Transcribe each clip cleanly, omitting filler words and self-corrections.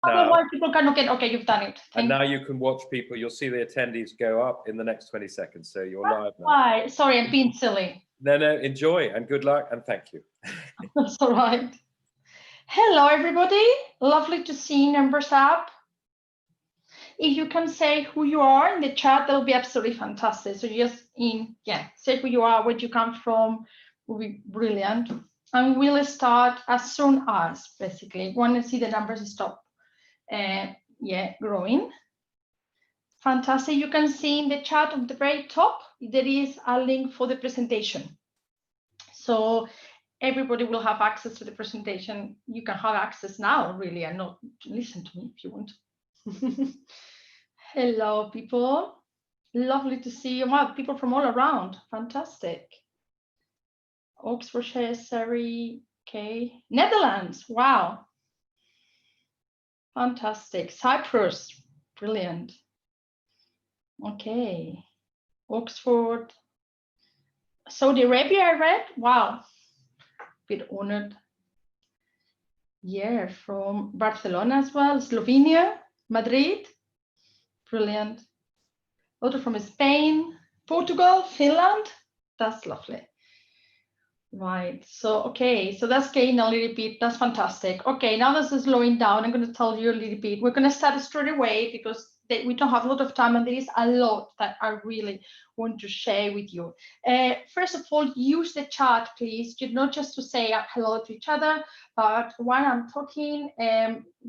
Otherwise, people cannot get, okay, you've done it. And now you can watch people, you'll see the attendees go up in the next 20 seconds. So you're live now. Why? Sorry, I'm being silly. No, enjoy and good luck and thank you. That's all right. Hello, everybody. Lovely to see numbers up. If you can say who you are in the chat, that'll be absolutely fantastic. So just say who you are, where you come from, will be brilliant. And we'll start as soon as, basically, want to see the numbers stop, growing. Fantastic. You can see in the chat at the very top, there is a link for the presentation. So everybody will have access to the presentation. You can have access now, really, and not listen to me if you want. Hello, people. Lovely to see you. Wow, people from all around. Fantastic. Oxfordshire, Surrey, okay. Netherlands, wow. Fantastic. Cyprus, brilliant. Okay. Oxford. Saudi Arabia, I read. Wow. Bit honored. Yeah, from Barcelona as well. Slovenia, Madrid. Brilliant. Also from Spain, Portugal, Finland. That's lovely. Right. So, okay. So that's getting a little bit. That's fantastic. Okay. Now this is slowing down. I'm going to tell you a little bit. We're going to start straight away because we don't have a lot of time and there is a lot that I really want to share with you. First of all, use the chat, please. Not just to say hello to each other, but when I'm talking,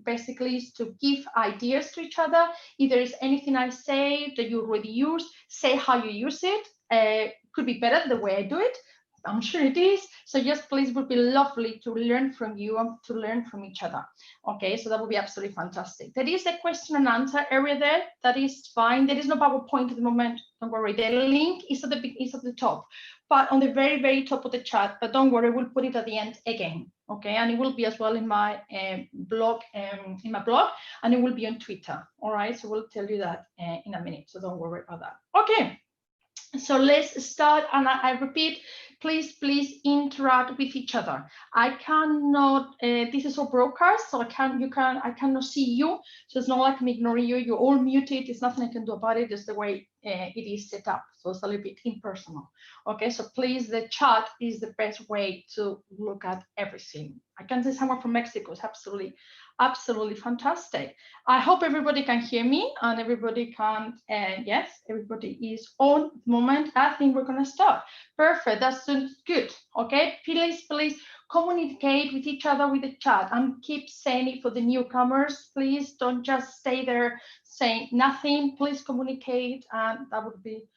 basically is to give ideas to each other. If there is anything I say that you already use, say how you use it. Could be better the way I do it. I'm sure it is. So just please, would be lovely to learn from you and to learn from each other. Okay, so that would be absolutely fantastic. There is a question and answer area there. That is fine. There is no PowerPoint at the moment. Don't worry. The link is at the top, but on the very, very top of the chat. But don't worry, we'll put it at the end again. Okay, and it will be as well in my blog, and it will be on Twitter. All right, so we'll tell you that in a minute. So don't worry about that. Okay. So let's start, and I repeat, please interact with each other. I cannot, this is all broadcast, so I cannot see you. So it's not like I'm ignoring you. You're all muted. There's nothing I can do about it. It's the way it is set up. So it's a little bit impersonal. Okay, so please, the chat is the best way to look at everything. I can see someone from Mexico. It's absolutely fantastic. I hope everybody can hear me and everybody can, yes, everybody is on the moment. I think we're gonna start. Perfect, that's good. Okay, please communicate with each other with the chat and keep saying it for the newcomers. Please don't just stay there saying nothing. Please communicate, and that would be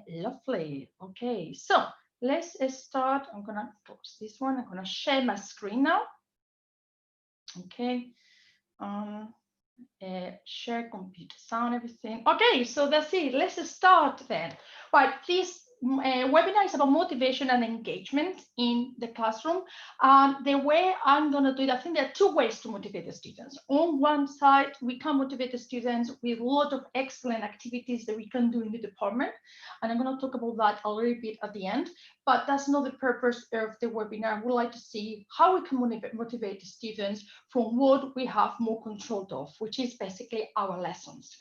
lovely. Okay, so let's start. I'm gonna close this one. I'm gonna share my screen now. Okay, share computer sound, everything. Okay, so that's it. Let's start then. Right, this webinar is about motivation and engagement in the classroom. The way I'm going to do it, I think there are two ways to motivate the students. On one side, we can motivate the students with a lot of excellent activities that we can do in the department. And I'm going to talk about that a little bit at the end. But that's not the purpose of the webinar. I would like to see how we can motivate the students from what we have more control of, which is basically our lessons.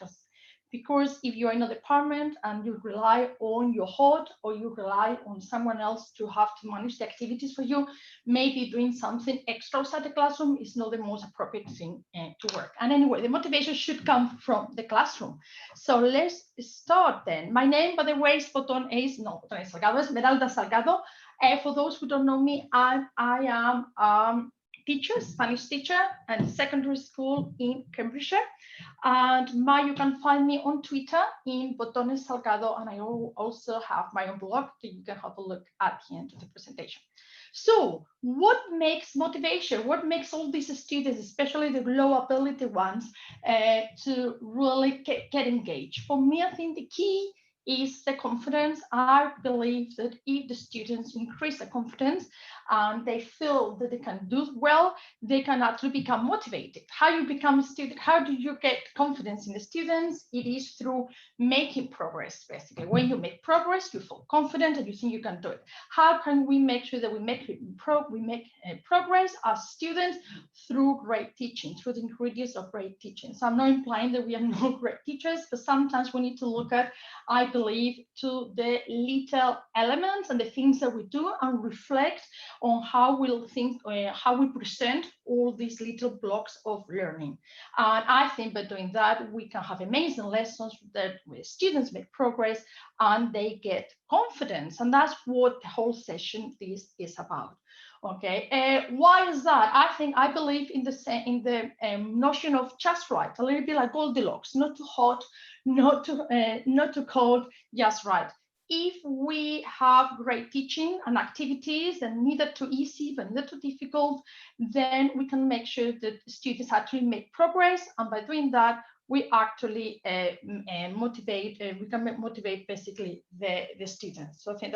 Because if you're in a department and you rely on your HOD or you rely on someone else to have to manage the activities for you, maybe doing something extra outside the classroom is not the most appropriate thing to work. And anyway, the motivation should come from the classroom. So let's start then. My name, by the way, is Salgado, Esmeralda Salgado. For those who don't know me, I am teacher, Spanish teacher, and secondary school in Cambridgeshire. And you can find me on Twitter in Botones Salgado, and I also have my own blog that you can have a look at the end of the presentation. So what makes motivation? What makes all these students, especially the low ability ones, to really get engaged? For me, I think the key is the confidence. I believe that if the students increase the confidence and they feel that they can do well, they can actually become motivated. How you become a student, how do you get confidence in the students? It is through making progress, basically. When you make progress, you feel confident and you think you can do it. How can we make sure that we make progress as students? Through great teaching, through the ingredients of great teaching. So I'm not implying that we are not great teachers, but sometimes we need to look at, I believe, to the little elements and the things that we do and reflect on how we'll think, how we present all these little blocks of learning. And I think by doing that, we can have amazing lessons that students make progress and they get confidence. And that's what the whole session is about. Okay, why is that? I believe in the notion of just right, a little bit like Goldilocks, not too hot, not too cold, just right. If we have great teaching and activities and neither too easy but neither too difficult, then we can make sure that students actually make progress, and by doing that, we actually motivate. We can motivate basically the students. So I think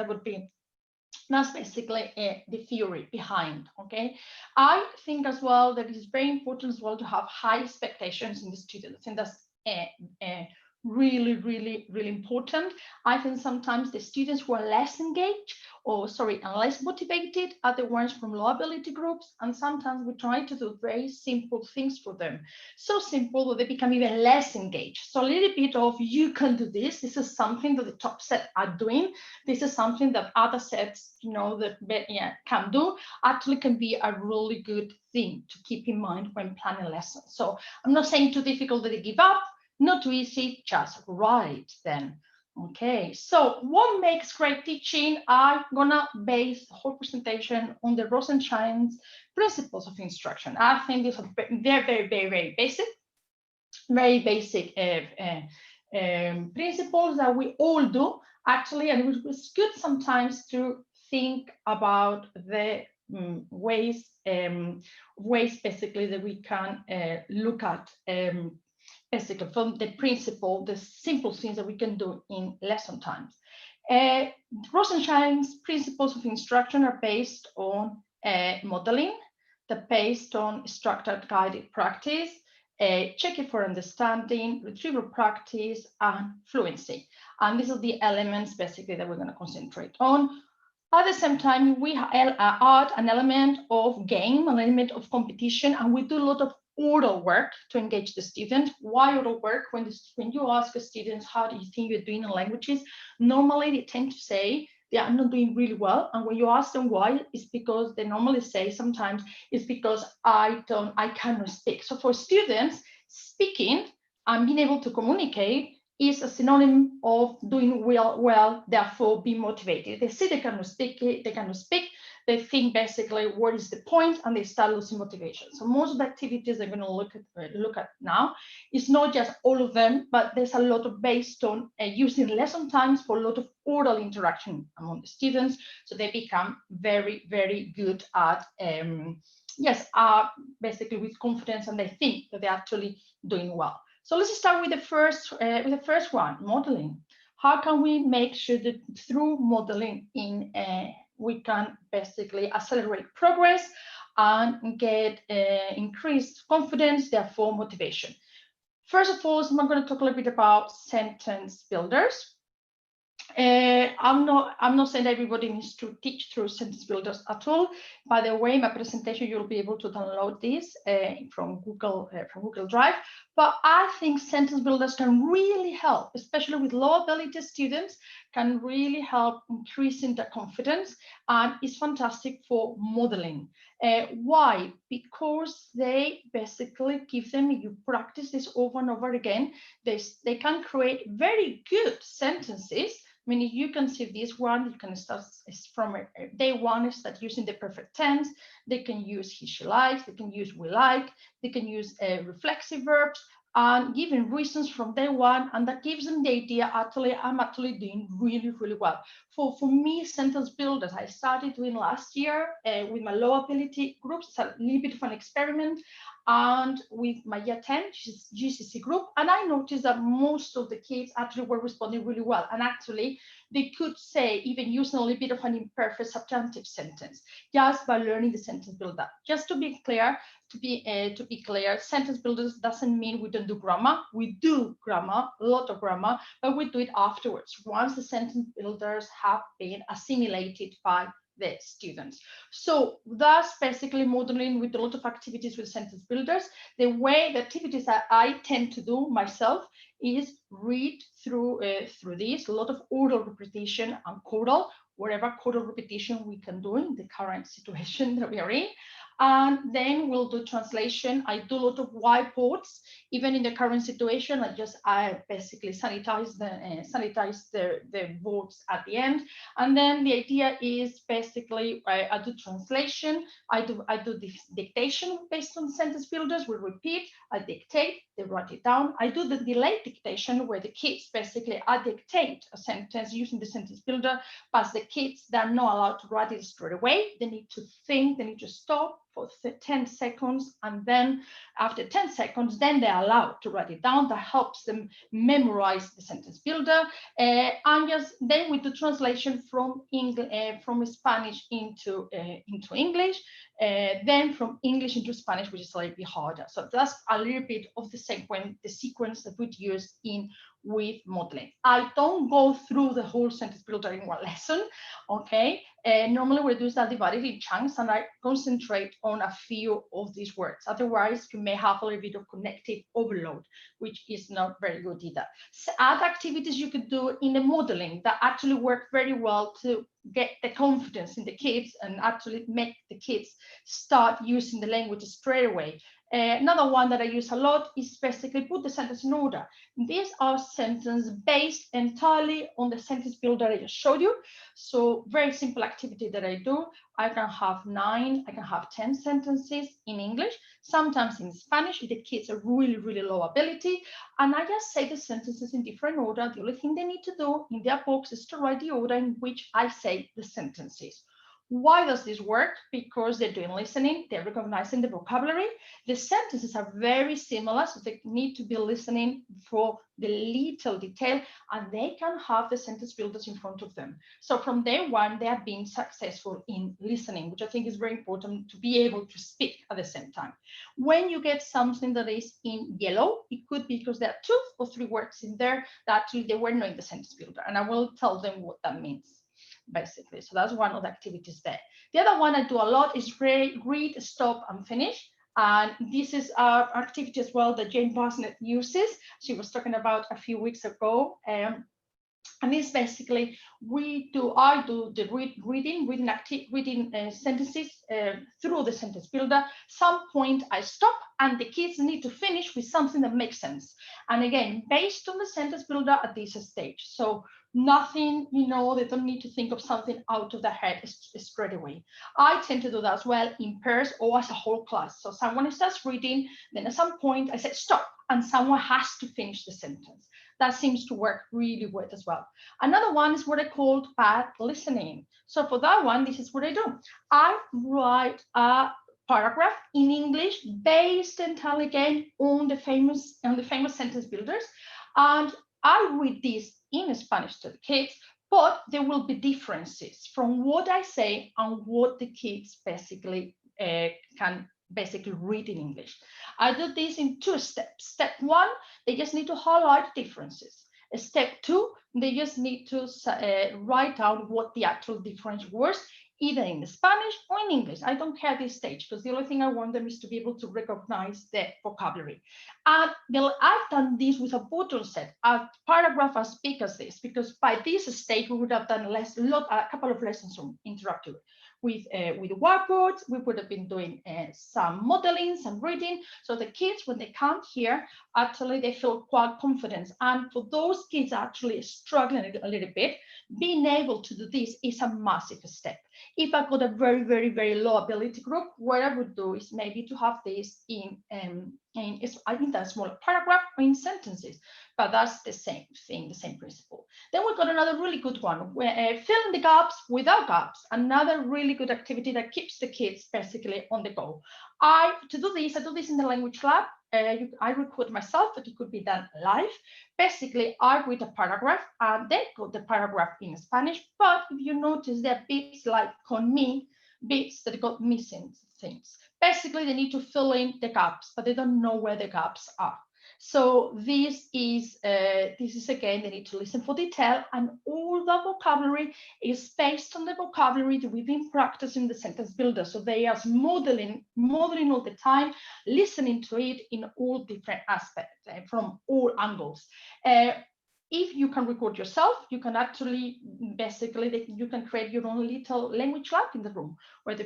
that's basically the theory behind. Okay, I think as well that it's very important as well to have high expectations in the students. I think that's really important. I think sometimes the students who are less engaged and less motivated are the ones from low ability groups, and sometimes we try to do very simple things for them, so simple that they become even less engaged. So a little bit of, you can do this is something that the top set are doing, this is something that other sets that can do, actually can be a really good thing to keep in mind when planning lessons. So I'm not saying too difficult that they give up, not too easy, just right then. Okay, so what makes great teaching? I'm gonna base the whole presentation on the Rosenshine's principles of instruction. I think these are very basic, principles that we all do actually, and it was good sometimes to think about the ways basically that we can look at basically from the principle, the simple things that we can do in lesson times. Rosenshine's principles of instruction are based on modeling, they're based on structured guided practice, check it for understanding, retrieval practice, and fluency. And these are the elements basically that we're going to concentrate on. At the same time, we add an element of game, an element of competition, and we do a lot of oral work to engage the student. Why oral work? When you ask the students, how do you think you're doing in languages? Normally, they tend to say they are not doing really well. And when you ask them why, it's because they normally say sometimes it's because I cannot speak. So for students, speaking and being able to communicate is a synonym of doing well, therefore be motivated. They see they cannot speak, they think basically what is the point, and they start losing motivation. So most of the activities they're going to look at now is not just all of them, but there's a lot of based on using lesson times for a lot of oral interaction among the students, so they become very good at basically with confidence, and they think that they're actually doing well. So let's start with the first one, modeling. How can we make sure that through modeling we can basically accelerate progress and get increased confidence, therefore motivation? First of all, I'm going to talk a little bit about sentence builders. I'm not saying everybody needs to teach through sentence builders at all. By the way, my presentation, you'll be able to download this from Google Drive. But I think sentence builders can really help, especially with low ability students, can really help increasing their confidence, and it's fantastic for modeling. Why? Because they basically give them, if you practice this over and over again, they can create very good sentences. I mean, you can see this one, you can start from day one, start using the perfect tense. They can use he, she likes, they can use we like, they can use reflexive verbs, and giving reasons from day one, and that gives them the idea, actually, I'm actually doing really well. For me, sentence builders, I started doing last year with my low ability groups. It's a little bit of an experiment. and with my year 10 GCC group, and I noticed that most of the kids actually were responding really well, and actually they could say, even using a little bit of an imperfect subjunctive sentence, just by learning the sentence builder. Just to be clear, sentence builders doesn't mean we don't do grammar. We do grammar, a lot of grammar, but we do it afterwards, once the sentence builders have been assimilated by the students. So that's basically modeling with a lot of activities with sentence builders. The way the activities that I tend to do myself is read through this, a lot of oral repetition and choral, wherever choral repetition we can do in the current situation that we are in. And then we'll do translation. I do a lot of whiteboards, even in the current situation. I basically sanitize the boards at the end. And then the idea is basically I do translation. I do dictation based on sentence builders. We repeat. I dictate. They write it down. I do the delayed dictation, where the kids basically I dictate a sentence using the sentence builder, but the kids, they're not allowed to write it straight away. They need to think. They need to stop for 10 seconds, and then after 10 seconds, then they're allowed to write it down. That helps them memorize the sentence builder. And just then we do translation from Spanish into English, then from English into Spanish, which is a little bit harder. So that's a little bit of the sequence that we'd use with modeling. I don't go through the whole sentence builder in one lesson, okay? Normally we do that divided in chunks, and I concentrate on a few of these words. Otherwise, you may have a little bit of connective overload, which is not very good either. So other activities you could do in the modeling that actually work very well to get the confidence in the kids and actually make the kids start using the language straight away. Another one that I use a lot is basically put the sentence in order. These are sentences based entirely on the sentence builder I just showed you. So very simple activity that I do. I can have 9, I can have 10 sentences in English, sometimes in Spanish if the kids are really, really low ability. And I just say the sentences in different order. The only thing they need to do in their box is to write the order in which I say the sentences. Why does this work? Because they're doing listening, they're recognizing the vocabulary. The sentences are very similar, so they need to be listening for the little detail, and they can have the sentence builders in front of them. So from day one, they have been successful in listening, which I think is very important to be able to speak at the same time. When you get something that is in yellow, it could be because there are 2 or 3 words in there that actually they were not in the sentence builder, and I will tell them what that means. Basically, so that's one of the activities there. The other one I do a lot is read, stop, and finish. And this is our activity as well that Jane Barsnett uses. She was talking about a few weeks ago. And this basically I do the reading sentences through the sentence builder. Some point I stop, and the kids need to finish with something that makes sense. And again, based on the sentence builder at this stage. So nothing, they don't need to think of something out of their head straight away. I tend to do that as well in pairs or as a whole class. So someone starts reading, then at some point I say stop, and someone has to finish the sentence. That seems to work really well as well. Another one is what I call bad listening. So for that one, this is what I do. I write a paragraph in English based entirely again on the famous sentence builders, and I read this in Spanish to the kids, but there will be differences from what I say and what the kids basically can basically read in English. I do this in 2 steps. Step 1, they just need to highlight differences. Step 2, they just need to write down what the actual difference was, either in Spanish or in English. I don't care at this stage, because the only thing I want them is to be able to recognize the vocabulary. And I've done this with a bottle set, a paragraph as big as this, because by this stage, we would have done a couple of lessons on interactive. With whiteboards, we would have been doing some modeling, some reading. So the kids, when they come here, actually they feel quite confident. And for those kids actually struggling a little bit, being able to do this is a massive step. If I've got a very, very, very low ability group, what I would do is maybe to have this in I think that's a smaller paragraph or in sentences, but that's the same thing, the same principle. Then we've got another really good one, where fill in the gaps without gaps. Another really good activity that keeps the kids basically on the go. I do this in the language lab. I record myself, but it could be done live. Basically, I read a paragraph and then got the paragraph in Spanish. But if you notice, there are bits like con me, bits that got missing things. Basically, they need to fill in the gaps, but they don't know where the gaps are. So this is again, they need to listen for detail, and all the vocabulary is based on the vocabulary that we've been practicing the sentence builder. So they are modeling all the time, listening to it in all different aspects from all angles. If you can record yourself, you can actually you can create your own little language lab in the room where the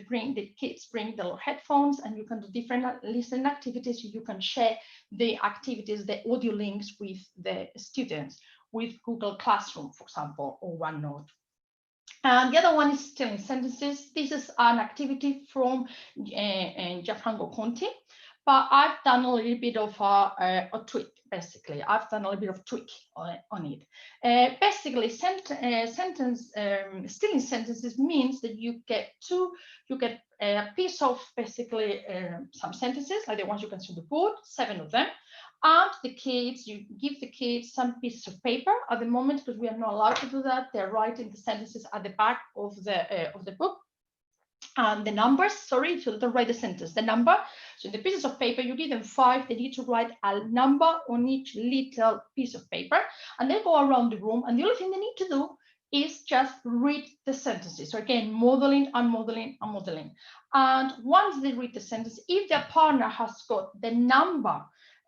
kids bring the little headphones, and you can do different listening activities. You can share the activities, the audio links with the students with Google Classroom, for example, or OneNote. And the other one is still in sentences. This is an activity from Gianfranco Conti, but I've done a little bit of a tweak. Basically, I've done a little bit of tweak on it. Basically, still in sentences means that you get a piece of basically some sentences, like the ones you can see on the board, 7 of them. And you give the kids some pieces of paper at the moment, because we are not allowed to do that. They're writing the sentences at the back of the book. And the numbers, sorry, if you don't write the sentence, the number. So in the pieces of paper, you give them 5. They need to write a number on each little piece of paper, and they go around the room. And the only thing they need to do is just read the sentences. So again, modeling and modeling and modeling. And once they read the sentence, if their partner has got the number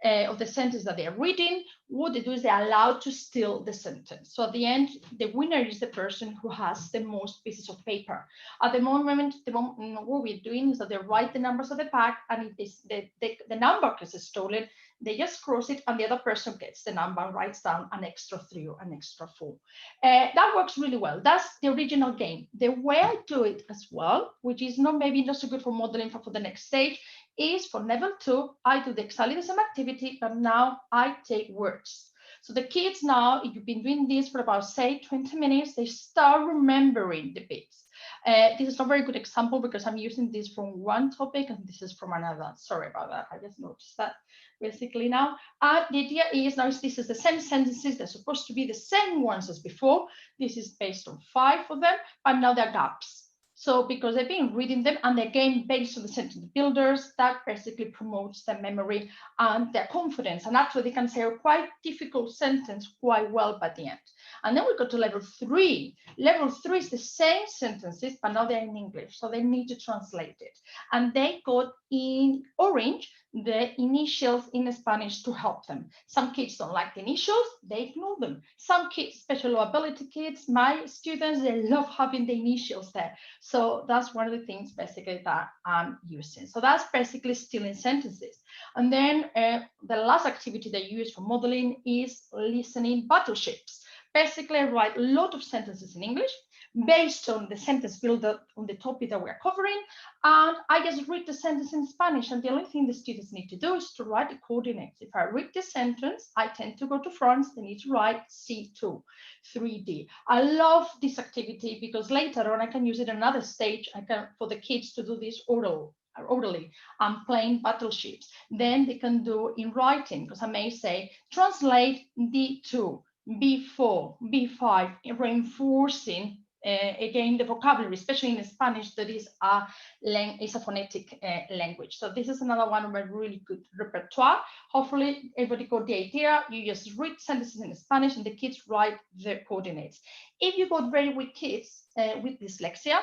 of the sentence that they are reading, what they do is they're allowed to steal the sentence. So at the end, the winner is the person who has the most pieces of paper. At the moment, what we're doing is that they write the numbers at the back, and if the number is stolen, they just cross it, and the other person gets the number and writes down an extra 3 or an extra 4. That works really well. That's the original game. The way I do it as well, which is maybe not so good for modeling for the next stage, is for level 2, I do exactly the same activity, but now I take words. So the kids now, if you've been doing this for about, say, 20 minutes, they start remembering the bits. This is not a very good example because I'm using this from one topic and this is from another. Sorry about that. I just noticed that basically now. The idea is now this is the same sentences. They're supposed to be the same ones as before. This is based on 5 of them, but now there are gaps. So because they've been reading them, and again, based on the sentence builders, that basically promotes their memory and their confidence. And actually, they can say a quite difficult sentence quite well by the end. And then we go to level 3. Level 3 is the same sentences, but now they're in English. So they need to translate it. And they got in orange the initials in Spanish to help them. Some kids don't like the initials, they ignore them. Some kids, special ability kids, my students, they love having the initials there. So that's one of the things basically that I'm using. So that's basically still in sentences. And then the last activity they use for modeling is listening battleships. Basically, I write a lot of sentences in English based on the sentence builder on the topic that we're covering. And I just read the sentence in Spanish. And the only thing the students need to do is to write the coordinates. If I read the sentence, I tend to go to France. They need to write C2, 3D. I love this activity because later on I can use it in another stage. For the kids to do this orally. I'm playing Battleships. Then they can do in writing, because I may say, translate D2, B4, B5, reinforcing again the vocabulary, especially in Spanish, that is a phonetic language. So this is another one of my really good repertoire. Hopefully everybody got the idea. You just read sentences in Spanish and the kids write the coordinates. If you got very weak kids with dyslexia,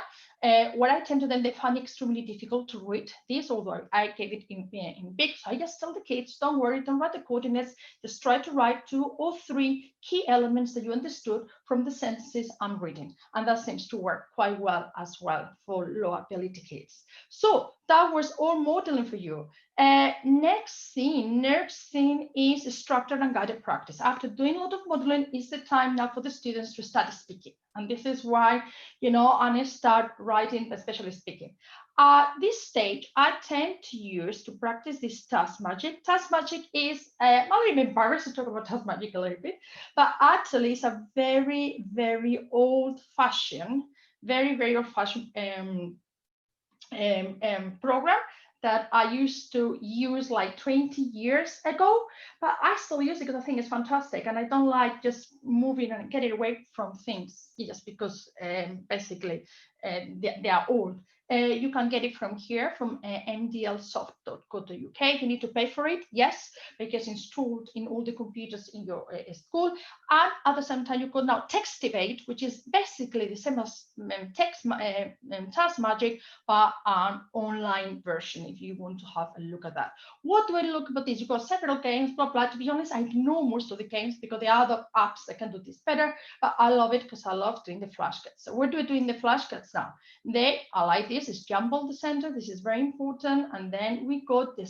what I tend to then, they find it extremely difficult to read this, although I gave it in big. So I just tell the kids, don't worry, don't write the coordinates, just try to write 2 or 3 key elements that you understood from the sentences I'm reading. And that seems to work quite well as well for low ability kids. So that was all modeling for you. Next thing is structured and guided practice. After doing a lot of modeling, it's the time now for the students to start speaking. And this is why, I start writing, especially speaking. At this stage, I tend to use to practice this task magic. Task magic is, I'm even embarrassed to talk about task magic a little bit, but actually it's a very, very old-fashioned, very old-fashioned program that I used to use like 20 years ago, but I still use it because I think it's fantastic, and I don't like just moving and getting away from things just because basically they are old. You can get it from here, from mdlsoft.co.uk. You need to pay for it, yes, because it's installed in all the computers in your school. And at the same time, you could now Textivate, which is basically the same as Task Magic, but an online version if you want to have a look at that. What do I look about this? You've got several games, blah, blah. To be honest, I know most of the games because there are other apps that can do this better, but I love it because I love doing the flashcards. So what do we do in the flashcards now? I like this. Is jumble the center. This is very important. And then we got the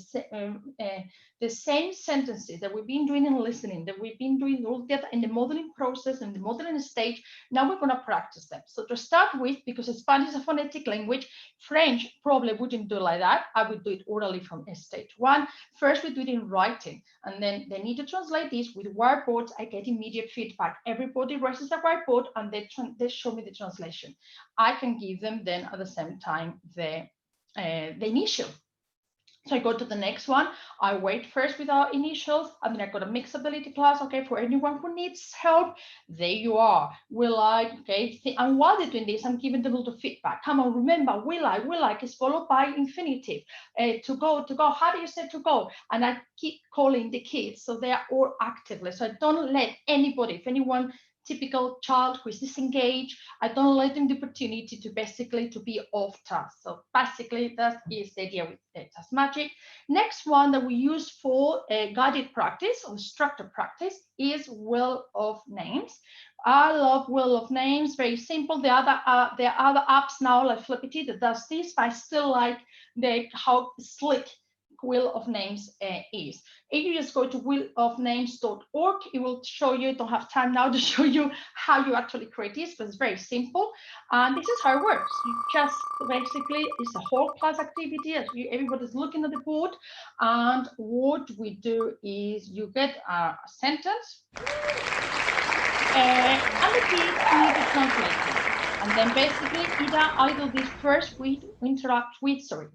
same sentences that we've been doing in listening, that we've been doing all that in the modeling process and the modeling stage. Now we're going to practice them. So to start with, because Spanish is a phonetic language, French probably wouldn't do like that. I would do it orally from stage 1. First, we do it in writing, and then they need to translate this with whiteboards. I get immediate feedback. Everybody raises a whiteboard, and they show me the translation. I can give them then at the same time the initial. So I go to the next one. I wait first with our initials, and then I got a mixability class. Okay, for anyone who needs help, there you are. Will I? Okay, and while they're doing this, I'm giving them a little feedback. Come on, remember, will I is followed by infinitive. To go. How do you say to go? And I keep calling the kids, so they are all actively. So I don't let anybody, if anyone typical child who is disengaged, I don't let them the opportunity to basically to be off task. So basically that is the idea with Task Magic. Next one that we use for guided practice or structured practice is Wheel of Names. I love Wheel of Names, very simple. There are other apps now like Flippity that does this, but I still like how slick Wheel of Names is. If you just go to wheelofnames.org, it will show you. Don't have time now to show you how you actually create this, but it's very simple. And this is how it works. You just basically, it's a whole class activity as everybody's looking at the board. And what we do is you get a sentence, and the kids need to translate it. And then basically I do this first with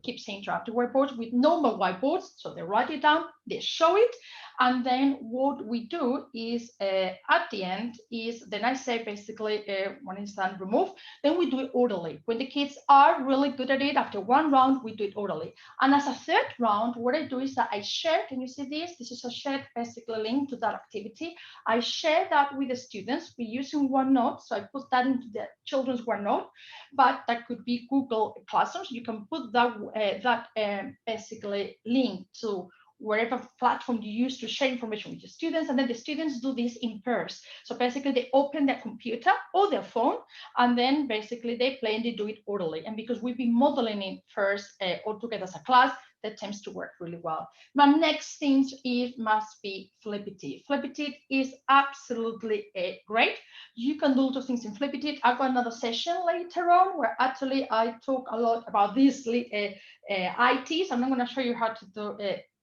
keep saying interactive whiteboards with normal whiteboards. So they write it down, they show it. And then what we do is at the end is then I say basically when it's done, remove. Then we do it orderly. When the kids are really good at it, after one round, we do it orderly. And as a third round, what I do is that I share, can you see this? This is a shared basically link to that activity. I share that with the students. We're using OneNote, so I put that into the children's OneNote, but that could be Google Classrooms. You can put that basically link to wherever platform you use to share information with your students, and then the students do this in pairs. So basically they open their computer or their phone, and then basically they play and they do it orderly. And because we've been modeling it first all together as a class, that tends to work really well. My next thing must be Flippity. Flippity is absolutely great. You can do a lot of things in Flippity. I've got another session later on where actually I talk a lot about these ITs. I'm not going to show you how to do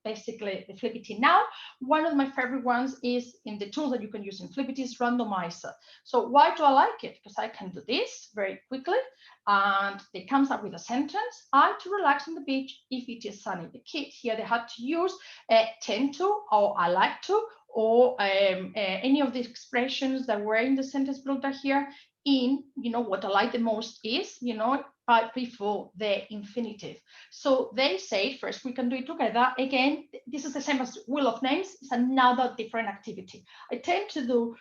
basically the Flippity now. One of my favorite ones is in the tools that you can use in Flippity is Randomizer. So why do I like it? Because I can do this very quickly, and it comes up with a sentence. I to relax on the beach if it is sunny. The kids here, they had to use tend to, or I like to, or any of the expressions that were in the sentence builder here. In, what I like the most is, before the infinitive. So they say first we can do it together. Again, this is the same as Wheel of Names. It's another different activity. I tend to do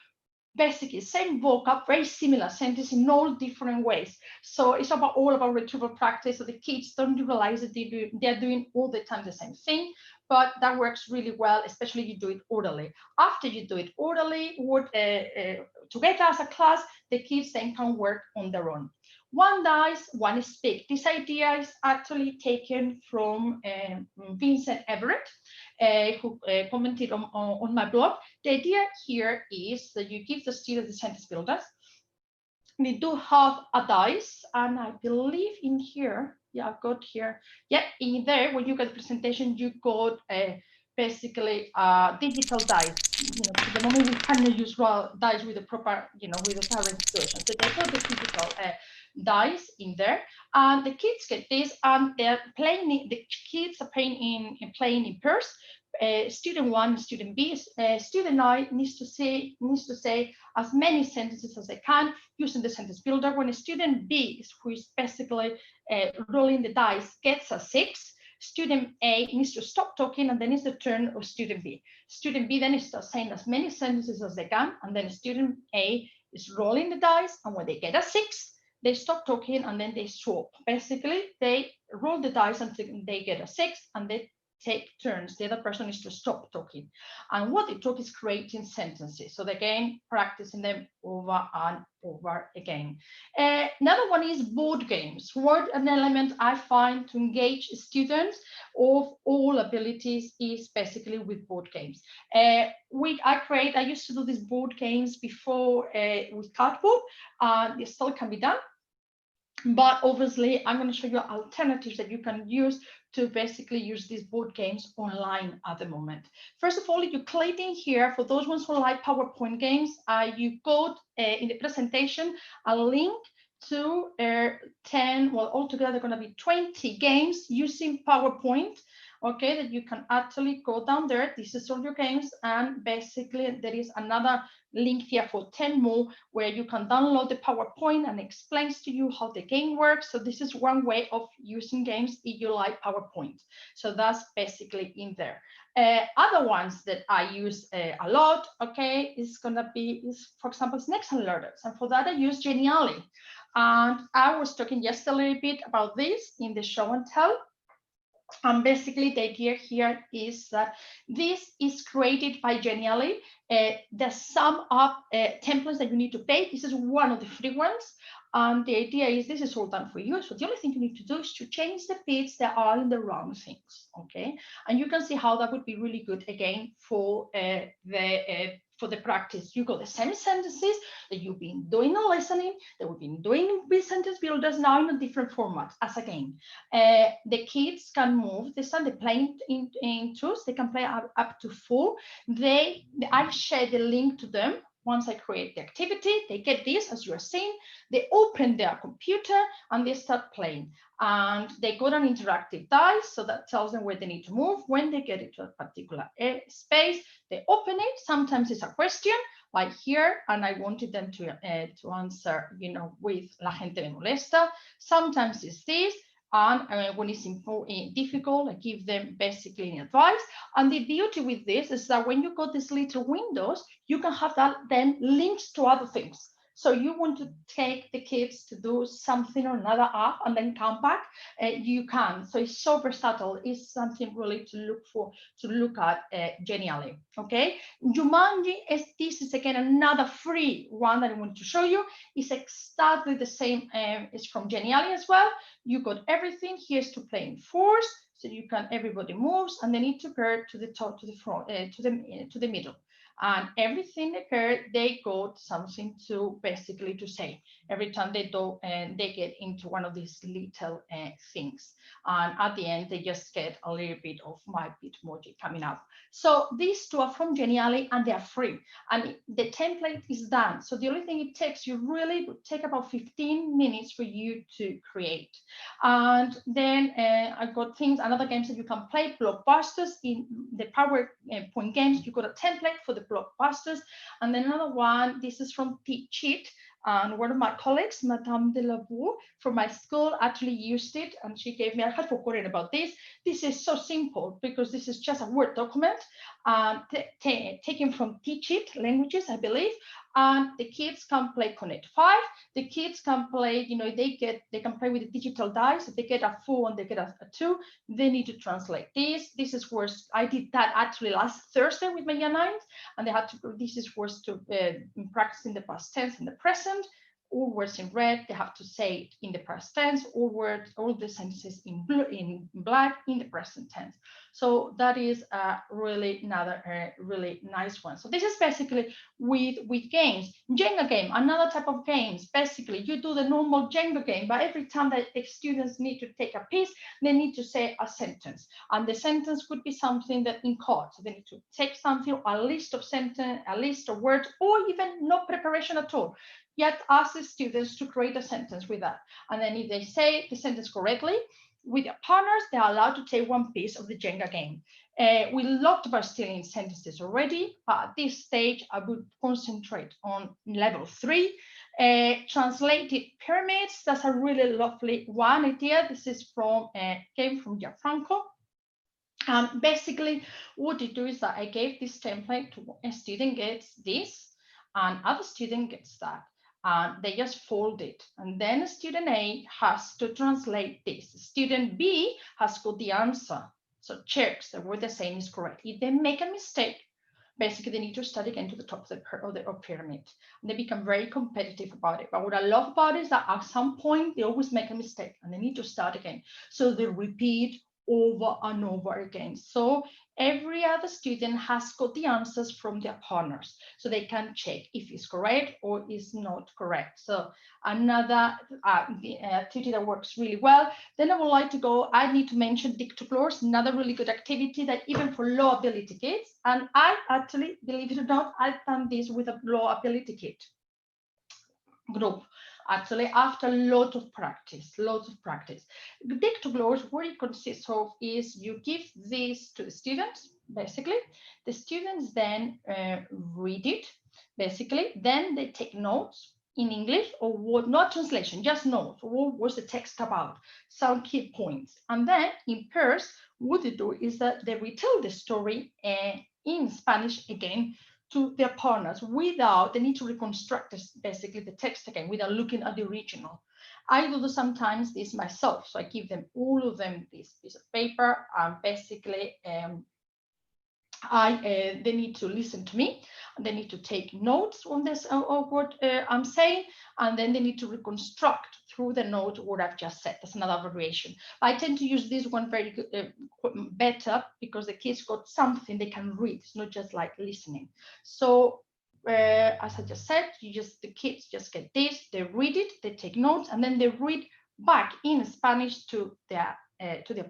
basically same vocab, very similar sentence in all different ways. So it's all about retrieval practice. So the kids don't realize that they're doing all the time the same thing, but that works really well, especially you do it orderly. After you do it orderly, together as a class, the kids then can work on their own. One dies, one speak. This idea is actually taken from Vincent Everett, who commented on my blog. The idea here is that you give the students the sentence builders. They do have a dice, and I believe in here, Yeah, I've got here. Yeah, in there, when you get the presentation, you got basically digital dice. You know, at the moment we cannot use raw dice with the proper, you know, with the current situation. So they got the digital dice in there, and the kids get this, and they're playing. The kids are playing in pairs. Student 1, student B, student I needs to say as many sentences as they can using the sentence builder. When a student B, who is basically rolling the dice, gets a 6, student A needs to stop talking, and then it's the turn of student B. Student B then starts saying as many sentences as they can, and then student A is rolling the dice, and when they get a 6, they stop talking, and then they swap. Basically, they roll the dice until they get a 6, and they take turns. The other person is to stop talking. And what they talk is creating sentences. So again, practicing them over and over again. Another one is board games. What an element I find to engage students of all abilities is basically with board games. I used to do these board games before with cardboard. It still can be done. But obviously, I'm going to show you alternatives that you can use to basically use these board games online at the moment. First of all, you click in here for those ones who like PowerPoint games. You got in the presentation a link to 10, well, altogether they're going to be 20 games using PowerPoint. Okay, that you can actually go down there. This is all your games, and basically there is another link here for 10 more where you can download the PowerPoint and explains to you how the game works. So this is one way of using games if you like PowerPoint. So that's basically in there. Other ones that I use a lot, okay, is for example, snakes and ladders. And for that I use Genially. And I was talking just a little bit about this in the show and tell. And basically the idea here is that this is created by Genially. There's some templates that you need to pay. This is one of the free ones. And the idea is this is all done for you. So the only thing you need to do is to change the bits that are in the wrong things, okay? And you can see how that would be really good again for the practice. You got the same sentences that you've been doing in listening, that we've been doing with sentence builders, now in a different format as a game. The kids can move. They start playing in twos. They can play up to 4. I share the link to them. Once I create the activity, they get this, as you are seeing. They open their computer and they start playing. And they got an interactive dice, so that tells them where they need to move. When they get into a particular space, they open it. Sometimes it's a question, like here, and I wanted them to answer, you know, with la gente me molesta. Sometimes it's this. And when it's difficult, I give them basically an advice. And the beauty with this is that when you got these little windows, you can have that then links to other things. So you want to take the kids to do something or another app and then come back, you can. So it's so versatile. It's something really to look at genially. Okay, Jumanji this is again another free one that I want to show you. It's exactly the same. It's from Genially as well. You got everything. Here's to play in 4s, so you can everybody moves, and they need to pair to the top, to the front, to the middle. And everything they got something to basically to say every time they do, and they get into one of these little things. And at the end, they just get a little bit of my Bitmoji coming up. So these two are from Genially and they are free. And the template is done. So the only thing it takes you really would take about 15 minutes for you to create. And then I've got another games that you can play, blockbusters. In the PowerPoint games, you got a template for the blockbusters. And then another one, this is from Teach It. And one of my colleagues, Madame de la Bourg, from my school actually used it, and she gave me, I had forgotten about this. This is so simple because this is just a Word document taken from Teach It languages, I believe. And the kids can play Connect 5. The kids can play, you know, they can play with the digital dice. If they get a 4 and they get a 2, they need to translate this. This is where I did that actually last Thursday with my year 9s, and they had to. This is where to practice in the past tense and the present. all words in red, they have to say it in the past tense, all words, all the sentences in blue, in black, in the present tense. So that is really another really nice one. So this is basically with games. Jenga game, another type of games. Basically, you do the normal Jenga game, but every time that the students need to take a piece, they need to say a sentence. And the sentence could be something that in cards. So they need to take something, a list of sentence, a list of words, or even no preparation at all. Yet ask the students to create a sentence with that. And then if they say the sentence correctly, with their partners, they are allowed to take one piece of the Jenga game. We looked about stealing sentences already, but at this stage, I would concentrate on level 3. Translated pyramids, that's a really lovely one idea. This is from, came from Gianfranco. Basically, what you do is that I gave this template to a student gets this, and other student gets that. They just fold it, and then student A has to translate this. Student B has got the answer, so checks that what they're saying is correct. If they make a mistake, basically they need to start again to the top of the pyramid, and they become very competitive about it. But what I love about it is that at some point they always make a mistake and they need to start again, so they repeat over and over again. So every other student has got the answers from their partners, so they can check if it's correct or is not correct. So another activity that works really well. Then I would like to go, I need to mention Dictogloss, another really good activity that even for low ability kids, and I actually, believe it or not, I've done this with a low ability kid group. Actually, after a lot of practice, Dictogloss, what it consists of is you give this to the students, basically. The students then read it, basically. Then they take notes in English, or what, not translation, just notes. What was the text about? Some key points. And then in pairs, what they do is that they retell the story in Spanish again to their partners without, they need to reconstruct this, basically the text again without looking at the original. I do sometimes this myself, so I give them all of them this piece of paper, and basically they need to listen to me, and they need to take notes on this of what I'm saying, and then they need to reconstruct through the note what I've just said. That's another variation. I tend to use this one very good, better, because the kids got something they can read. It's not just like listening. So as I just said, the kids just get this, they read it, they take notes, and then they read back in Spanish to their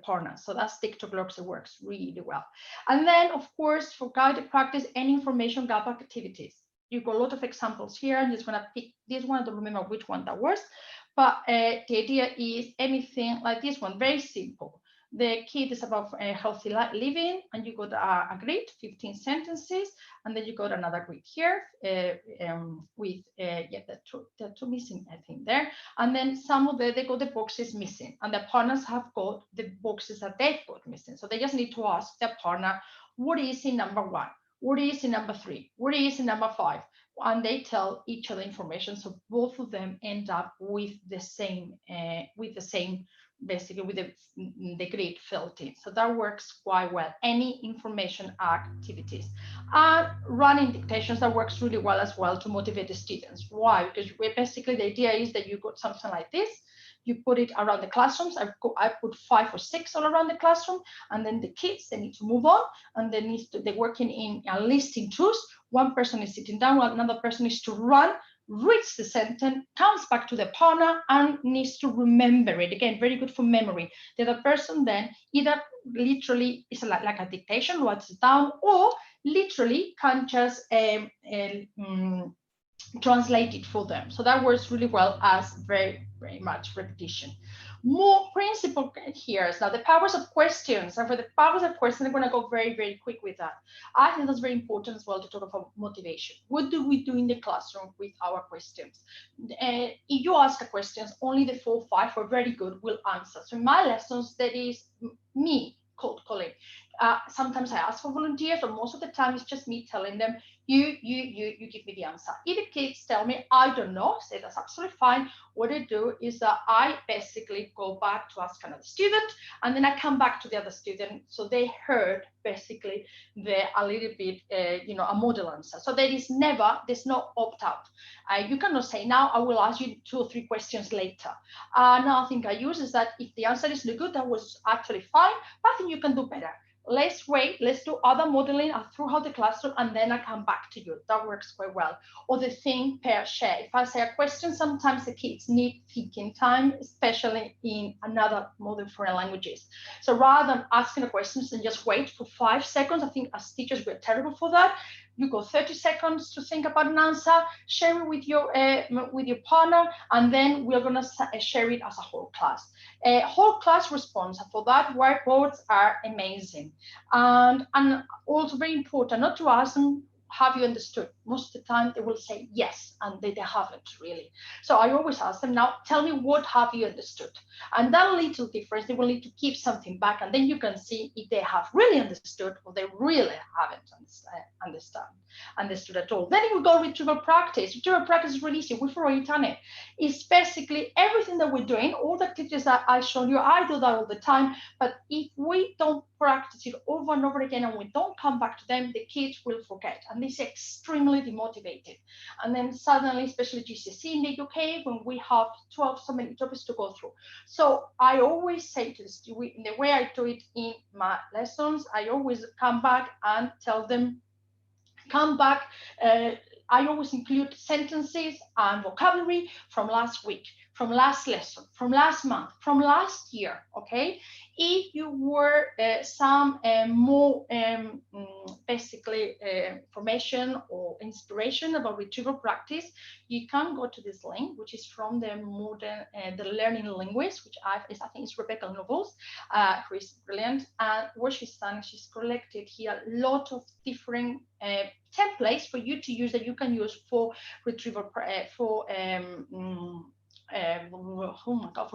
partners. So that's Dictogloss. It works really well. And then, of course, for guided practice and information gap activities, you've got a lot of examples here. I'm just going to pick this one. I don't remember which one that was, but the idea is anything like this one, very simple. The kid is about healthy living, and you got a grid, 15 sentences, and then you got another grid here with the two missing, I think, there. And then some of they got the boxes missing, and the partners have got the boxes that they've got missing. So they just need to ask their partner, what is in number 1? What is in number 3? What is in number 5? And they tell each other information, so both of them end up with the same, basically with the grid filled in. So that works quite well. Any information activities. And running dictations, that works really well as well to motivate the students. Why? Because basically the idea is that you got something like this, you put it around the classrooms. I put 5 or 6 all around the classroom, and then the kids, they need to move on, and they're working in a list in twos. One person is sitting down, while another person is to run, reads the sentence, comes back to the partner, and needs to remember it. Again, very good for memory. The other person then either literally is like a dictation, writes it down, or literally can just translate it for them. So that works really well as very, very much repetition. More principle here is now the powers of questions. And for the powers of questions, I'm going to go very, very quick with that. I think that's very important as well to talk about motivation. What do we do in the classroom with our questions? If you ask a question, only the 4 or 5 who are very good will answer. So in my lessons, that is me cold calling. Sometimes I ask for volunteers, but most of the time it's just me telling them, you give me the answer. If the kids tell me, I don't know, say that's absolutely fine. What I do is that I basically go back to ask another student, and then I come back to the other student. So they heard basically a little bit, a model answer. So there's no opt out. You cannot say, now I will ask you 2 or 3 questions later. Now I think I use is that if the answer is not good, that was actually fine, but I think you can do better. Let's wait, let's do other modeling throughout the classroom, and then I come back to you. That works quite well. Or the thing pair share. If I say a question, sometimes the kids need thinking time, especially in another modern foreign languages. So rather than asking the questions and just wait for 5 seconds, I think as teachers, we're terrible for that. You go 30 seconds to think about an answer, share it with your partner, and then we're going to share it as a whole class. Whole class response. For that, whiteboards are amazing. And also very important, not to ask them, have you understood? Most of the time they will say yes, and they haven't really. So I always ask them, now tell me, what have you understood? And that little difference, they will need to keep something back, and then you can see if they have really understood or they really haven't understood at all. Then we go retrieval practice. Retrieval practice is really easy. We've already done it. It's basically everything that we're doing, all the activities that I showed you. I do that all the time, but if we don't practice it over and over again and we don't come back to them, the kids will forget, and this is extremely demotivated. And then suddenly, especially GCSE in the UK, when we have 12 so many topics to go through. So I always say to the students, in the way I do it in my lessons, I always come back and tell them, come back. I always include sentences and vocabulary from last week, from last lesson, from last month, from last year, okay? If you were some more basically information or inspiration about retrieval practice, you can go to this link, which is from the modern, the learning linguist, which I think is Rebecca Nobles, who is brilliant. And what she's done, she's collected here a lot of different templates for you to use that you can use for retrieval for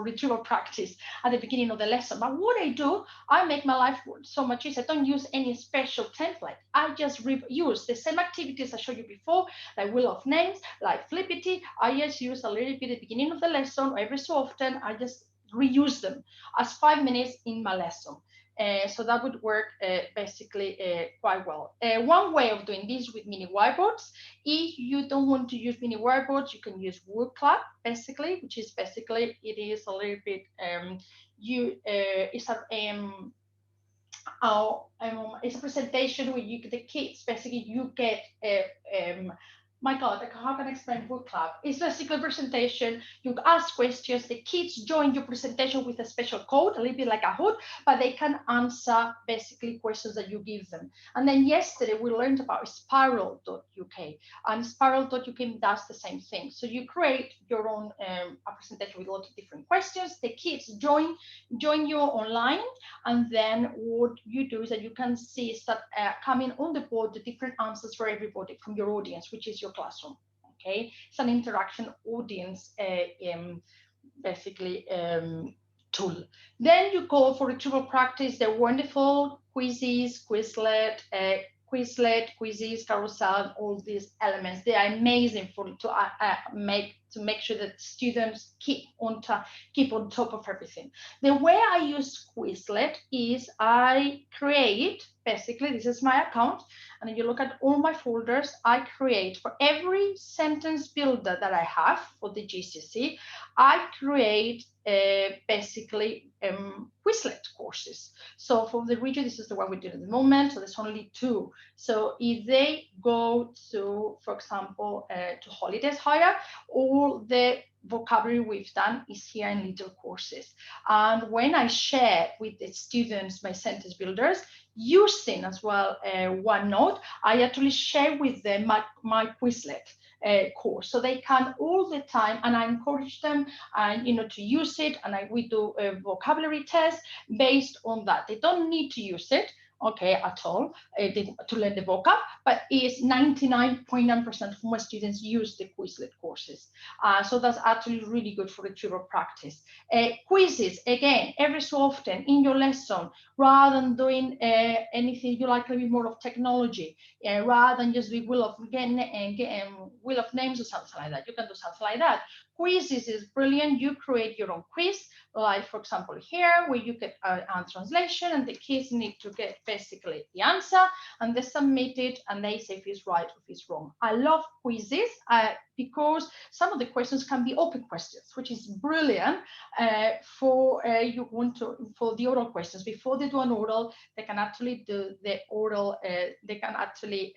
retrieval practice at the beginning of the lesson. But what I do, I make my life so much easier. I don't use any special template. I just use the same activities I showed you before, like wheel of names, like flippity. I just use a little bit at the beginning of the lesson, or every so often I just reuse them as 5 minutes in my lesson. So that would work basically quite well. One way of doing this with mini whiteboards, if you don't want to use mini whiteboards, you can use word cloud, basically, which is basically, it is a little bit, it's a presentation where the kids, basically, you get my God, how can I explain book club? It's basically a presentation. You ask questions. The kids join your presentation with a special code, a little bit like a hood, but they can answer basically questions that you give them. And then yesterday we learned about spiral.uk, and spiral.uk does the same thing. So you create your own a presentation with a lot of different questions. The kids join you online, and then what you do is that you can see start coming on the board the different answers for everybody from your audience, which is your classroom. Okay, it's an interaction audience basically tool. Then you go for retrieval practice. They're wonderful quizzes, Quizlet, quizzes, carousel, all these elements. They are amazing to make sure that students keep on top of everything. The way I use Quizlet is I create, basically, this is my account, and if you look at all my folders, I create for every sentence builder that I have for the GCSE, I create basically Quizlet courses. So for the region, this is the one we do at the moment. So there's only 2. So if they go to, for example, to holidays hire, all the vocabulary we've done is here in little courses. And when I share with the students my sentence builders, using as well OneNote, I actually share with them my Quizlet course, so they can all the time, and I encourage them to use it, and we do a vocabulary test based on that. They don't need to use it. okay, at all, to learn the vocab, but is 99.9% of my students use the Quizlet courses. So that's actually really good for retrieval practice. Quizzes, again, every so often in your lesson, rather than doing anything, you like a bit more of technology, rather than just the wheel of names or something like that. You can do something like that. Quizzes is brilliant. You create your own quiz, like for example here, where you get a translation and the kids need to get basically the answer, and they submit it and they say if it's right or if it's wrong. I love quizzes because some of the questions can be open questions, which is brilliant for the oral questions. Before they do an oral, they can actually do the oral, they can actually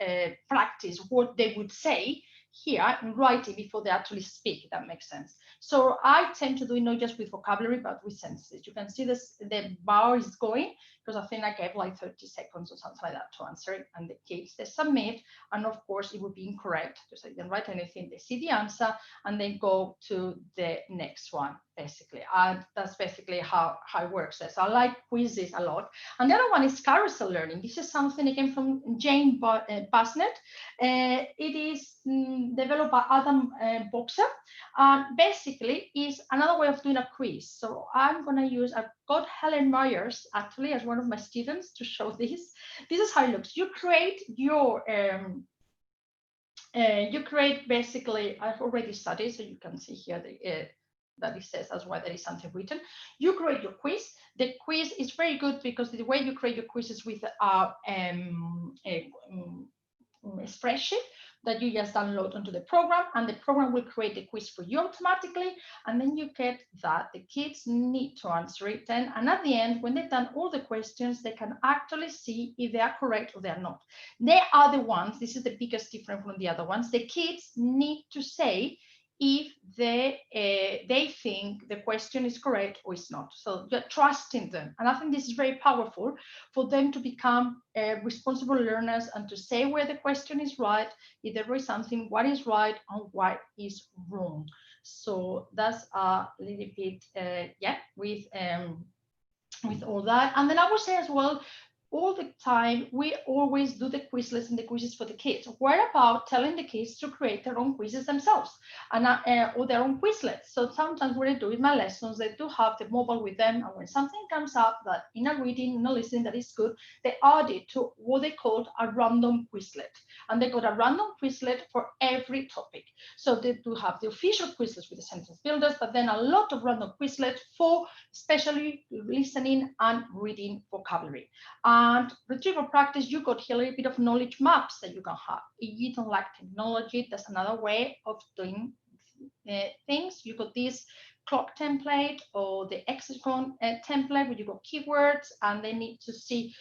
practice what they would say here in writing before they actually speak, if that makes sense. So I tend to do it not just with vocabulary, but with sentences. You can see this, the bar is going, because I think I gave like 30 seconds or something like that to answer it, and the kids, they submit, and of course it would be incorrect because they didn't write anything. They see the answer and then go to the next one, basically. And that's basically how it works. So I like quizzes a lot. And the other one is Carousel Learning. This is something again from Jane Basnet. It is developed by Adam Boxer. Basically is another way of doing a quiz. So I'm going to use, I've got Helen Myers actually as one of my students to show this. This is how it looks. You create your basically, I've already studied, so you can see here that it says as well there is something written. You create your quiz. The quiz is very good because the way you create your quiz is with a spreadsheet that you just download onto the program, and the program will create the quiz for you automatically, and then you get that the kids need to answer it then, and at the end, when they've done all the questions, they can actually see if they are correct or they are not. They are the ones, this is the biggest difference from the other ones, the kids need to say if they think the question is correct or it's not. So you're trusting them. And I think this is very powerful for them to become responsible learners and to say where the question is right, if there is something, what is right and what is wrong. So that's a little bit, with all that. And then I would say as well, all the time, we always do the Quizlets and the quizzes for the kids. What about telling the kids to create their own quizzes themselves and or their own Quizlets? So sometimes what I do in my lessons, they do have the mobile with them, and when something comes up that in a reading, in a listening that is good, they add it to what they called a random Quizlet. And they got a random Quizlet for every topic. So they do have the official Quizlets with the sentence builders, but then a lot of random Quizlets for especially listening and reading vocabulary. And retrieval practice, you got here a little bit of knowledge maps that you can have. If you don't like technology, that's another way of doing things. You got this clock template or the hexagon template where you got keywords, and they need to see,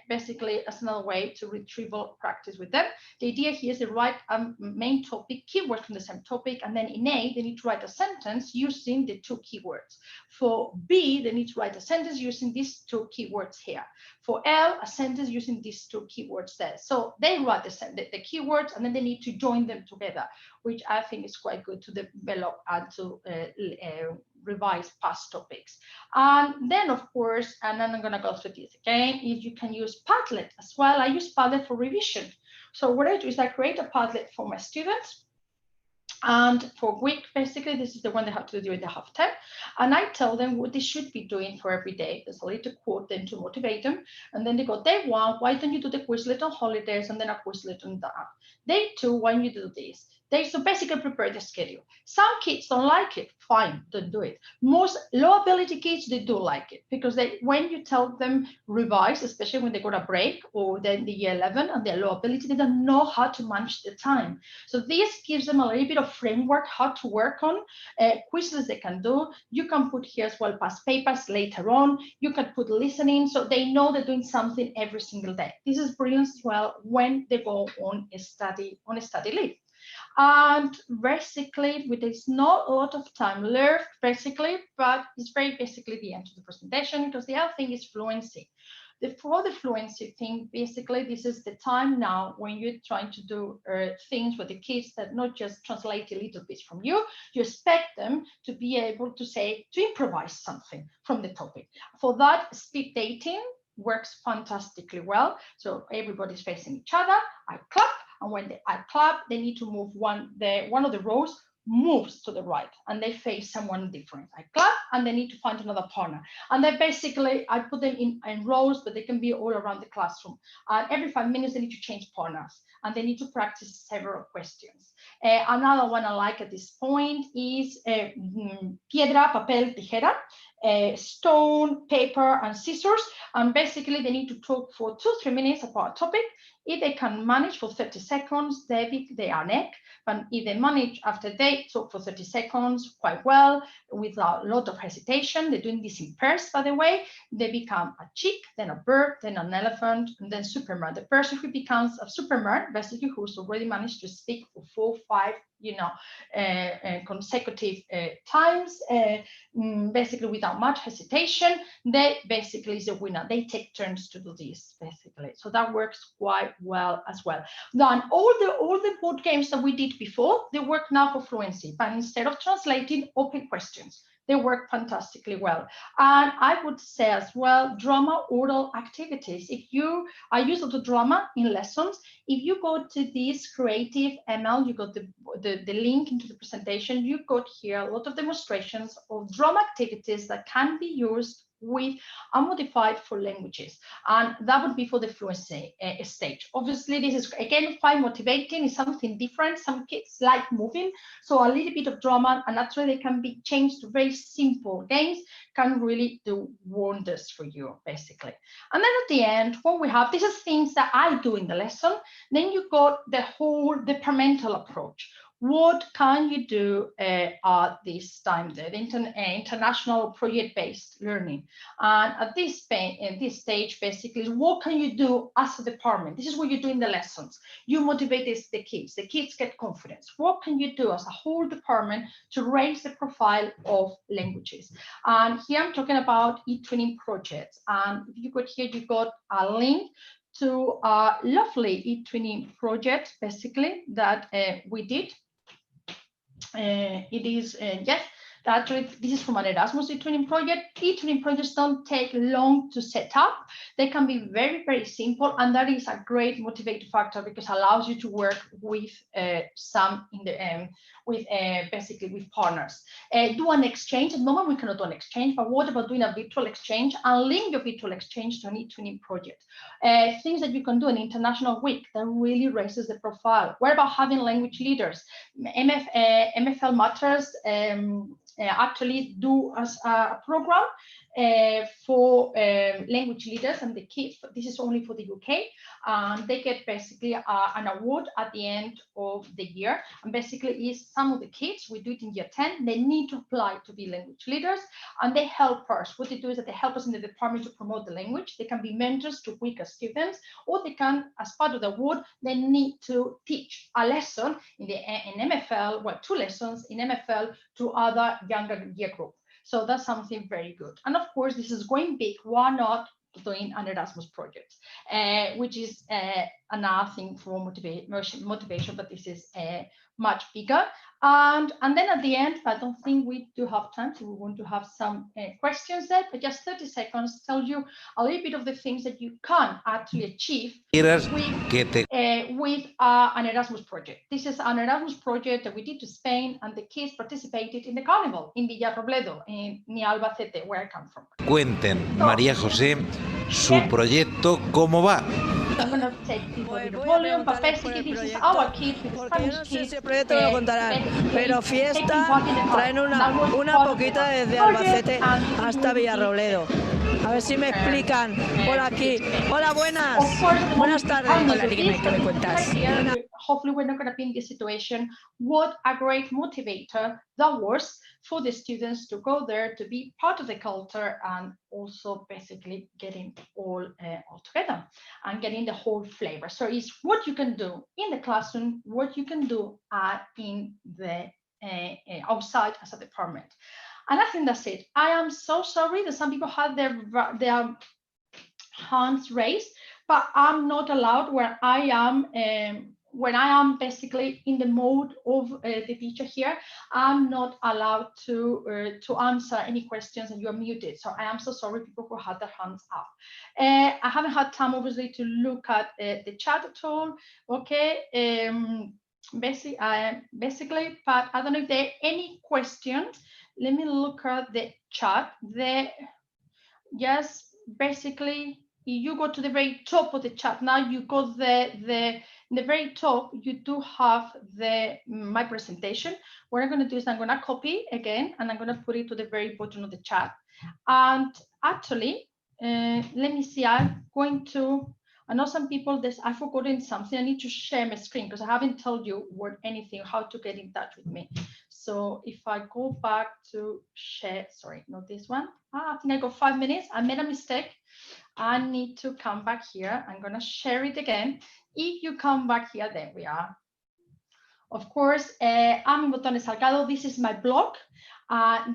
basically as another way to retrieval practice with them. The idea here is to write a main topic, keywords from the same topic, and then in A, they need to write a sentence using the 2 keywords. For B, they need to write a sentence using these 2 keywords here. For L, a sentence using these 2 keywords there. So they write the keywords, and then they need to join them together, which I think is quite good to develop and to revise past topics. And then, of course, and then I'm going to go through this again, is you can use Padlet as well. I use Padlet for revision. So what I do is I create a Padlet for my students. And for week, basically, this is the one they have to do during the half term. And I tell them what they should be doing for every day. There's a little quote then to motivate them. And then they go, day 1, why don't you do the Quizlet on holidays and then a Quizlet on that? Day 2, why don't you do this? So basically prepare the schedule. Some kids don't like it, fine, don't do it. Most low ability kids, they do like it because when you tell them revise, especially when they got a break or then the year 11 and they're low ability, they don't know how to manage the time. So this gives them a little bit of framework how to work on quizzes they can do. You can put here as well past papers later on. You can put listening so they know they're doing something every single day. This is brilliant as well when they go on a study leave. And basically, there's not a lot of time left, basically, but it's very basically the end of the presentation because the other thing is fluency. For the fluency thing, basically, this is the time now when you're trying to do things with the kids that not just translate a little bit from you, you expect them to be able to improvise something from the topic. For that, speed dating works fantastically well. So everybody's facing each other. I clap, and when I clap, they need to move one of the rows moves to the right, and they face someone different. I clap, and they need to find another partner. And then basically, I put them in rows, but they can be all around the classroom. And every 5 minutes, they need to change partners, and they need to practice several questions. Another one I like at this point is piedra, papel, tijera, stone, paper, and scissors. And basically, they need to talk for 2-3 minutes about a topic. If they can manage for 30 seconds, they are neck. But if they manage after they talk for 30 seconds quite well, without a lot of hesitation, they're doing this in pairs, by the way, they become a chick, then a bird, then an elephant, and then Superman. The person who becomes a Superman, basically who's already managed to speak for 4, 5, consecutive times, basically without much hesitation, they basically is a winner. They take turns to do this, basically. So that works quite well as well. Then all the board games that we did before, they work now for Fluency, but instead of translating, open questions. They work fantastically well. And I would say as well, drama oral activities. I use the drama in lessons. If you go to this creative ML, you got the link into the presentation, you got here a lot of demonstrations of drama activities that can be used with unmodified for languages, and that would be for the fluency stage. Obviously, this is again quite motivating. It's something different. Some kids like moving, so a little bit of drama, and actually they can be changed to very simple games, can really do wonders for you, basically. And then at the end, what we have, this is things that I do in the lesson. Then you got the whole departmental approach. What can you do at this time, the international project-based learning? And at this stage, basically, what can you do as a department? This is what you do in the lessons. You motivate the kids get confidence. What can you do as a whole department to raise the profile of languages? And here I'm talking about Etwinning projects. And if you got here, you got a link to a lovely Etwinning project, basically, that we did. It is, yes, actually, this is from an Erasmus Etwinning project. Etwinning projects don't take long to set up. They can be very, very simple, and that is a great motivating factor because it allows you to work with basically with partners. Do an exchange. At the moment, we cannot do an exchange, but what about doing a virtual exchange and link your virtual exchange to an Etwinning project? Things that you can do an international week that really raises the profile. What about having language leaders? MFL Matters actually do as a program for language leaders and the kids. This is only for the UK. They get basically an award at the end of the year. And basically is some of the kids, we do it in year 10, they need to apply to be language leaders, and they help us. What they do is that they help us in the department to promote the language. They can be mentors to weaker students, or they can, as part of the award, they need to teach a lesson in MFL, well, 2 lessons in MFL to other younger year group. So that's something very good. And of course, this is going big. Why not doing an Erasmus project, which is another thing for motivation, but this is much bigger. And then at the end, I don't think we do have time, so we want to have some questions there, but just 30 seconds tell you a little bit of the things that you can actually achieve with an Erasmus project. This is an Erasmus project that we did to Spain, and the kids participated in the carnival in Villarrobledo, near Albacete, where I come from. Cuenten, María José, su proyecto, ¿cómo va? I'm going to take people with the volume, but basically this is our kids, with the Spanish kids. No sé si el proyecto me lo contarán, pero fiesta traen una poquita desde Albacete hasta Villarrobledo. A ver si me explican por aquí. Hola, buenas. Buenas tardes. Hola, dígame, ¿qué me cuentas? Hopefully we're not going to be in this situation. What a great motivator that was for the students to go there, to be part of the culture, and also basically getting all together and getting the whole flavor. So it's what you can do in the classroom, what you can do in the outside as a department. And I think that's it. I am so sorry that some people had their hands raised, but I'm not allowed where I am when I am basically in the mode of the teacher here, I'm not allowed to answer any questions, and you're muted. So I am so sorry, people who had their hands up. I haven't had time, obviously, to look at the chat at all. Okay. Basically, but I don't know if there are any questions. Let me look at the chat. Yes, basically, you go to the very top of the chat. Now you got in the very top, you do have my presentation. What I'm going to do is I'm going to copy again, and I'm going to put it to the very bottom of the chat. And actually, let me see, I'm going to, I know some people, I've forgotten something. I need to share my screen because I haven't told you anything, how to get in touch with me. So if I go back to share, sorry, not this one. I think I got 5 minutes. I made a mistake. I need to come back here. I'm going to share it again. If you come back here, there we are. Of course, I'm Esmeralda Salgado. This is my blog.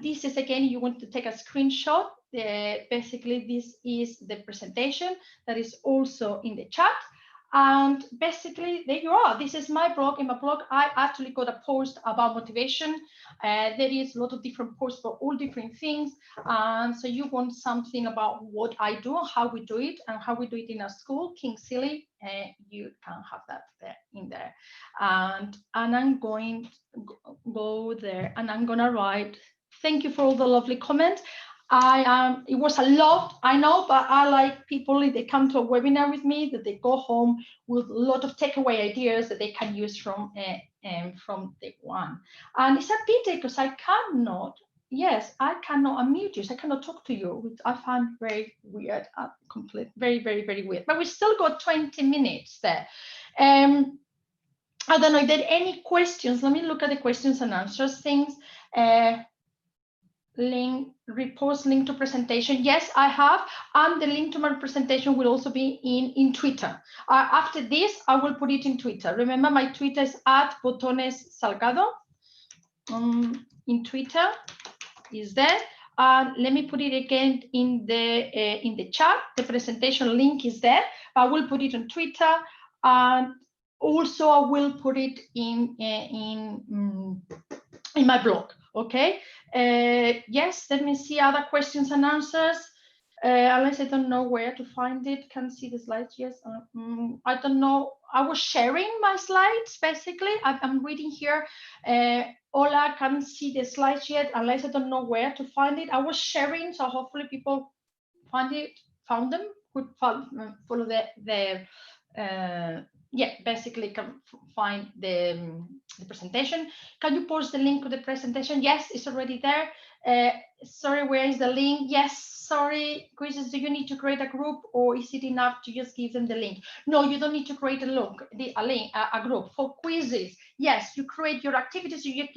This is, again, you want to take a screenshot. Basically, this is the presentation that is also in the chat. And basically, there you are. This is my blog. In my blog, I actually got a post about motivation. There is a lot of different posts for all different things. And so you want something about what I do, how we do it, and how we do it in our school, Kingsley, you can have that in there. And I'm going to go there, and I'm going to write, thank you for all the lovely comments. It was a lot, I know, but I like people, if they come to a webinar with me, that they go home with a lot of takeaway ideas that they can use from the one. And it's a pity because I cannot unmute you, so I cannot talk to you, which I find very weird, very, very, very weird. But we still got 20 minutes there. I don't know if there are any questions. Let me look at the questions and answers things. Repost link to presentation. Yes, I have. And the link to my presentation will also be in Twitter. After this, I will put it in Twitter. Remember, my Twitter is @botones_salgado. In Twitter is there. Let me put it again in the chat. The presentation link is there. I will put it on Twitter, and also I will put it in my blog. Okay. Yes, let me see other questions and answers. Unless I don't know where to find it. Can see the slides. Yes. I don't know. I was sharing my slides. Basically, I'm reading here. Ola can't see the slides yet, unless I don't know where to find it. I was sharing, so hopefully people found them. Could follow yeah, basically can find the presentation. Can you post the link to the presentation? Yes, it's already there. Sorry, where is the link? Yes, sorry, quizzes. Do you need to create a group, or is it enough to just give them the link? No, you don't need to create a group for quizzes. Yes, you create your activities. You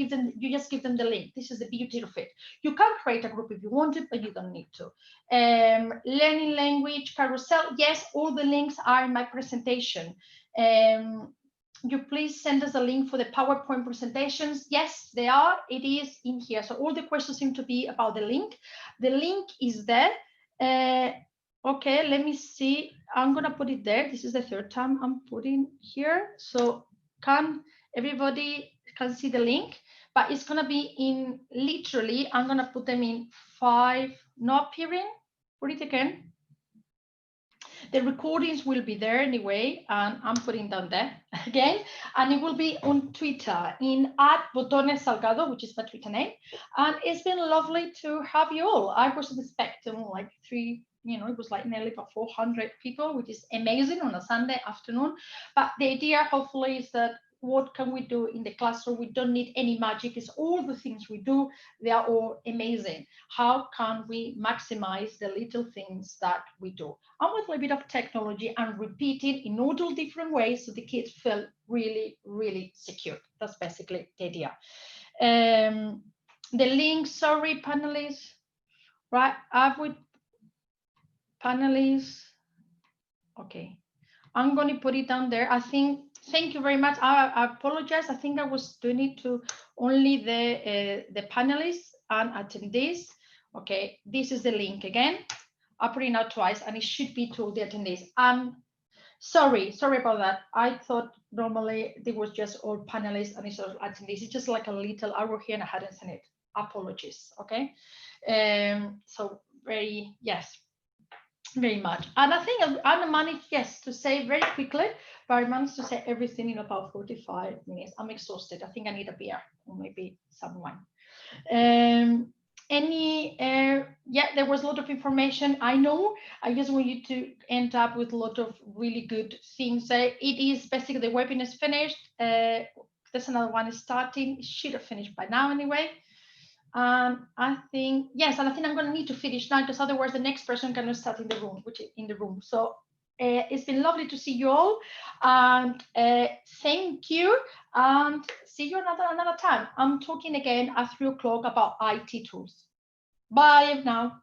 just give them the link. This is the beauty of it. You can create a group if you want it, but you don't need to. Learning language, Carousel. Yes, all the links are in my presentation. You please send us a link for the PowerPoint presentations. Yes, they are. It is in here. So all the questions seem to be about the link. The link is there. Okay, let me see. I'm going to put it there. This is the third time I'm putting here. So everybody can see the link, but it's going to be in literally, I'm going to put them in 5, not appearing. Put it again. The recordings will be there anyway, and I'm putting them there again, and it will be on Twitter in @botones_salgado, which is my Twitter name. And it's been lovely to have you all. I wasn't expecting like it was like nearly about 400 people, which is amazing on a Sunday afternoon. But the idea, hopefully, is that what can we do in the classroom? We don't need any magic. It's all the things we do. They are all amazing. How can we maximize the little things that we do? And with a bit of technology and repeat it in all different ways so the kids feel really, really secure. That's basically the idea. The link, sorry, panelists, right? Panelists. Okay. I'm going to put it down there. I think, thank you very much. I apologize. I think I was doing it to only the panelists and attendees. Okay, this is the link again. I put it out twice, and it should be to the attendees. Sorry about that. I thought normally there was just all panelists and instead of attendees, it's just like a little hour here and I hadn't seen it. Apologies, okay? So very much. And I think I managed, to say very quickly, but I managed to say everything in about 45 minutes. I'm exhausted. I think I need a beer or maybe some wine. There was a lot of information. I know. I just want you to end up with a lot of really good things. It is basically the webinar is finished. There's another one starting. It should have finished by now anyway. I think I'm going to need to finish now because otherwise the next person cannot start in the room, So it's been lovely to see you all, and thank you, and see you another time. I'm talking again at 3 o'clock about IT tools. Bye now.